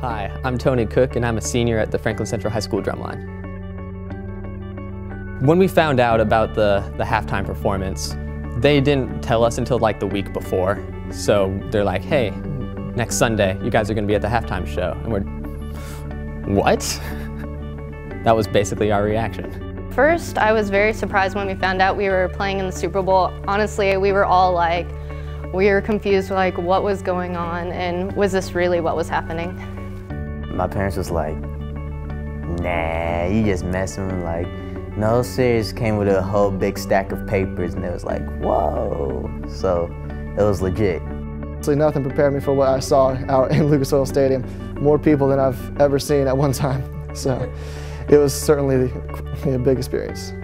Hi, I'm Tony Cook and I'm a senior at the Franklin Central High School drumline. When we found out about the halftime performance, they didn't tell us until like the week before. So they're like, hey, next Sunday you guys are going to be at the halftime show. And we're, what? That was basically our reaction. First, I was very surprised when we found out we were playing in the Super Bowl. Honestly, we were all like, we were confused, like what was going on and was this really what was happening? My parents was like, nah, you just messing, like, no, serious. Came with a whole big stack of papers and it was like, whoa. So it was legit. Actually, nothing prepared me for what I saw out in Lucas Oil Stadium. More people than I've ever seen at one time. So it was certainly a big experience.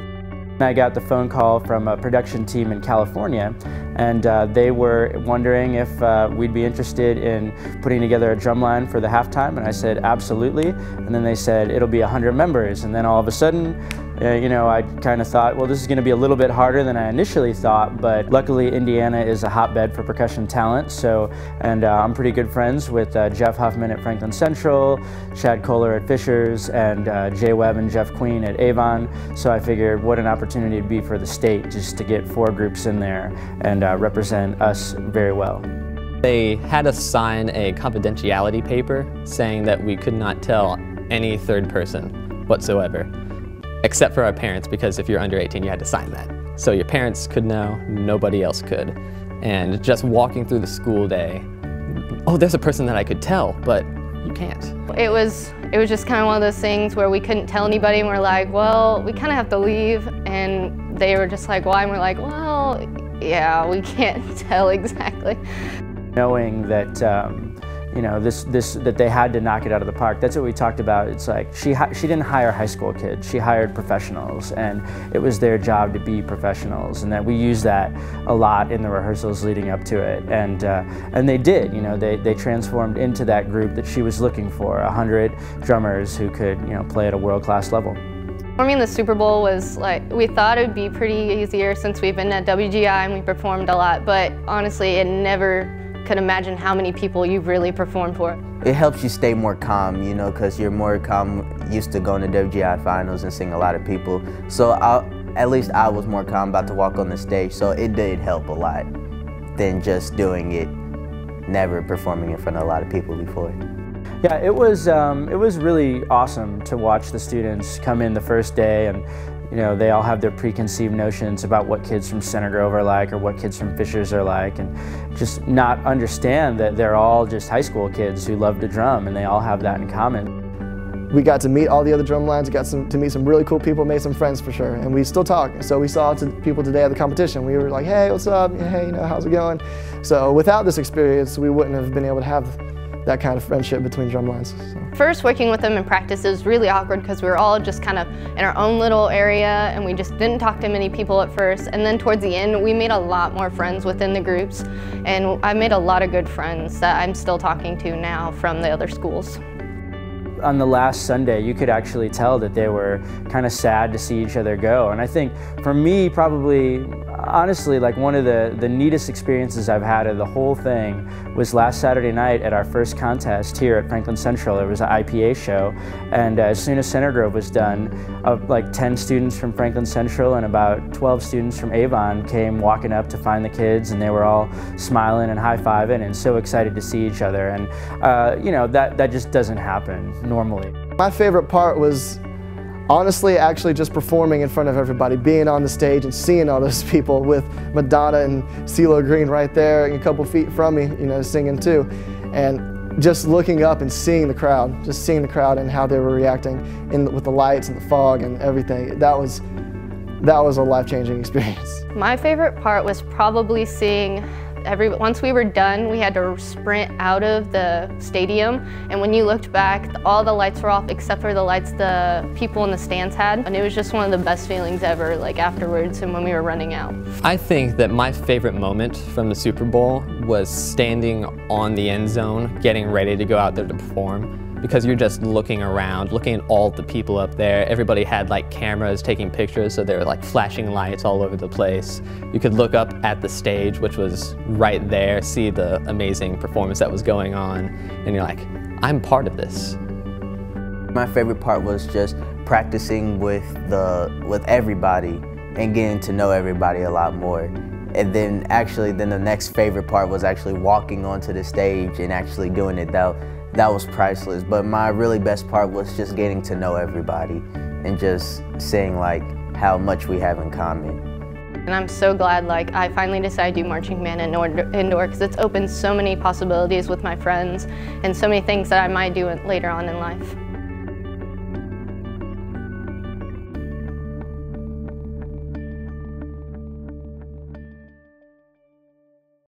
I got the phone call from a production team in California, and they were wondering if we'd be interested in putting together a drumline for the halftime, and I said absolutely. And then they said it'll be 100 members, and then all of a sudden, you know, I kind of thought, well, this is going to be a little bit harder than I initially thought, but luckily Indiana is a hotbed for percussion talent, so, and I'm pretty good friends with Jeff Huffman at Franklin Central, Chad Kohler at Fishers, and Jay Webb and Jeff Queen at Avon, so I figured what an opportunity it'd be for the state just to get 4 groups in there and represent us very well. They had us sign a confidentiality paper saying that we could not tell any third person whatsoever, except for our parents, because if you're under 18 you had to sign that. So your parents could know, nobody else could. And just walking through the school day, oh, there's a person that I could tell, but you can't. It was just kind of one of those things where we couldn't tell anybody and we're like, well, we kind of have to leave. And they were just like, why? And we're like, well, yeah, we can't tell exactly. Knowing that, you know, that they had to knock it out of the park. That's what we talked about. It's like she didn't hire high school kids. She hired professionals, and it was their job to be professionals. And that we used that a lot in the rehearsals leading up to it. And they did. You know, they transformed into that group that she was looking for. 100 drummers who could, you know, play at a world-class level. I mean, the Super Bowl was like, we thought it would be pretty easier since we've been at WGI and we performed a lot, but honestly, it never could imagine how many people you've really performed for. It helps you stay more calm, you know, because you're more calm, used to going to WGI finals and seeing a lot of people. So at least I was more calm about to walk on the stage, so it did help a lot than just doing it, never performing in front of a lot of people before. Yeah, it was really awesome to watch the students come in the first day, and you know, they all have their preconceived notions about what kids from Center Grove are like or what kids from Fishers are like, and just not understand that they're all just high school kids who love to drum, and they all have that in common. We got to meet all the other drum lines, got to meet some really cool people, made some friends for sure, and we still talk. So we saw people today at the competition. We were like, hey, what's up? Hey, you know, how's it going? So without this experience, we wouldn't have been able to have that kind of friendship between drum lines. So. First, working with them in practice was really awkward because we were all just kind of in our own little area and we just didn't talk to many people at first. And then towards the end, we made a lot more friends within the groups, and I made a lot of good friends that I'm still talking to now from the other schools. On the last Sunday, you could actually tell that they were kind of sad to see each other go. And I think for me, probably, honestly, like one of the neatest experiences I've had of the whole thing was last Saturday night at our first contest here at Franklin Central. It was an IPA show, and as soon as Center Grove was done, like 10 students from Franklin Central and about 12 students from Avon came walking up to find the kids, and they were all smiling and high-fiving and so excited to see each other. And you know, that just doesn't happen normally. My favorite part was honestly actually just performing in front of everybody, being on the stage and seeing all those people with Madonna and CeeLo Green right there a couple feet from me, you know, singing too. And just looking up and seeing the crowd, and how they were reacting with the lights and the fog and everything. That was a life-changing experience. My favorite part was probably seeing once we were done, we had to sprint out of the stadium, and when you looked back, all the lights were off except for the lights the people in the stands had, and it was just one of the best feelings ever, like afterwards and when we were running out. I think that my favorite moment from the Super Bowl was standing on the end zone, getting ready to go out there to perform, because you're just looking around, looking at all the people up there. Everybody had like cameras taking pictures, so they were like flashing lights all over the place. You could look up at the stage, which was right there, see the amazing performance that was going on, and you're like, I'm part of this. My favorite part was just practicing with everybody and getting to know everybody a lot more. And then the next favorite part was actually walking onto the stage and actually doing it. That was priceless. But my really best part was just getting to know everybody and just seeing like how much we have in common. And I'm so glad like I finally decided to do marching band indoor because it's opened so many possibilities with my friends and so many things that I might do later on in life.